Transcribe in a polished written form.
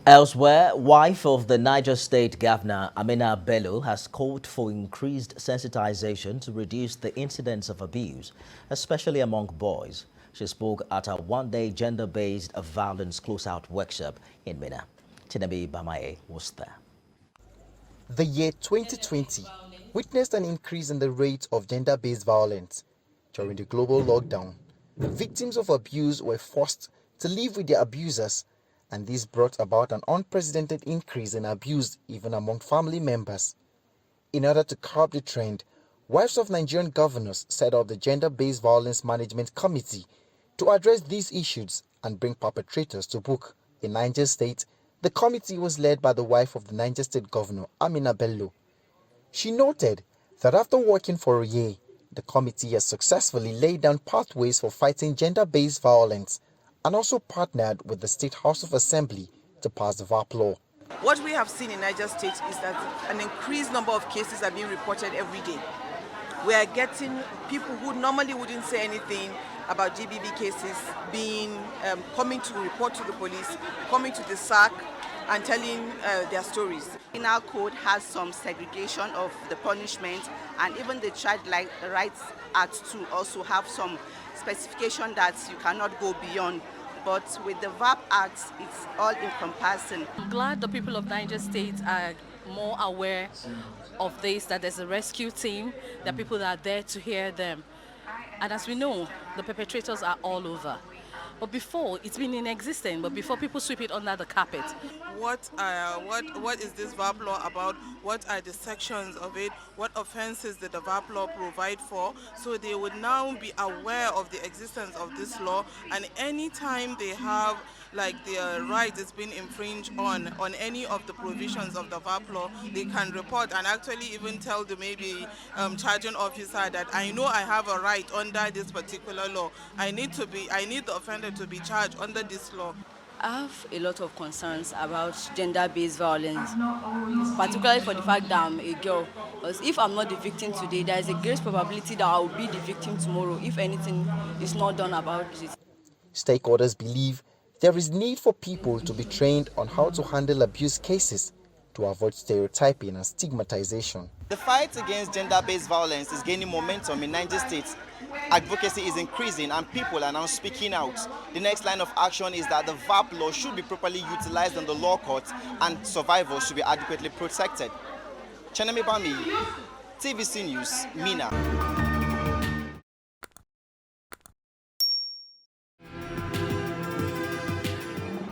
Elsewhere, wife of the Niger State Governor Amina Bello has called for increased sensitization to reduce the incidence of abuse, especially among boys. She spoke at a one-day gender-based violence closeout workshop in Minna. Chinebe Bamaye was there. The year 2020 witnessed an increase in the rate of gender-based violence. During the global lockdown, victims of abuse were forced to live with their abusers, and this brought about an unprecedented increase in abuse even among family members. In order to curb the trend, wives of Nigerian governors set up the Gender-Based Violence Management Committee to address these issues and bring perpetrators to book. In Niger State, the committee was led by the wife of the Niger State Governor, Amina Bello. She noted that after working for a year, the committee has successfully laid down pathways for fighting gender-based violence and also partnered with the State House of Assembly to pass the VAP law. What we have seen in Niger State is that an increased number of cases are being reported every day. We are getting people who normally wouldn't say anything about GBV cases coming to report to the police, coming to the SAC and telling their stories. Penal code has some segregation of the punishment, and even the Child Rights Act too also have some specification that you cannot go beyond. But with the VAP Act, it's all encompassing. I'm glad the people of Niger State are more aware of this, that there's a rescue team, there are people that are there to hear them. And as we know, the perpetrators are all over. But before, it's been in existence, but before people sweep it under the carpet. What is this VAP law about? What are the sections of it? What offenses did the VAP law provide for? So they would now be aware of the existence of this law, and anytime they have their right is being infringed on any of the provisions of the VAP law, they can report and actually even tell the charging officer that I know I have a right under this particular law. I need the offender to be charged under this law. I have a lot of concerns about gender-based violence, particularly for the fact that I'm a girl. Because if I'm not the victim today, there is a great probability that I will be the victim tomorrow if anything is not done about it. Stakeholders believe there is need for people to be trained on how to handle abuse cases to avoid stereotyping and stigmatization. The fight against gender-based violence is gaining momentum in Niger State. Advocacy is increasing and people are now speaking out. The next line of action is that the VAP law should be properly utilized in the law courts and survivors should be adequately protected. Chenemi Bami, TVC News, Minna.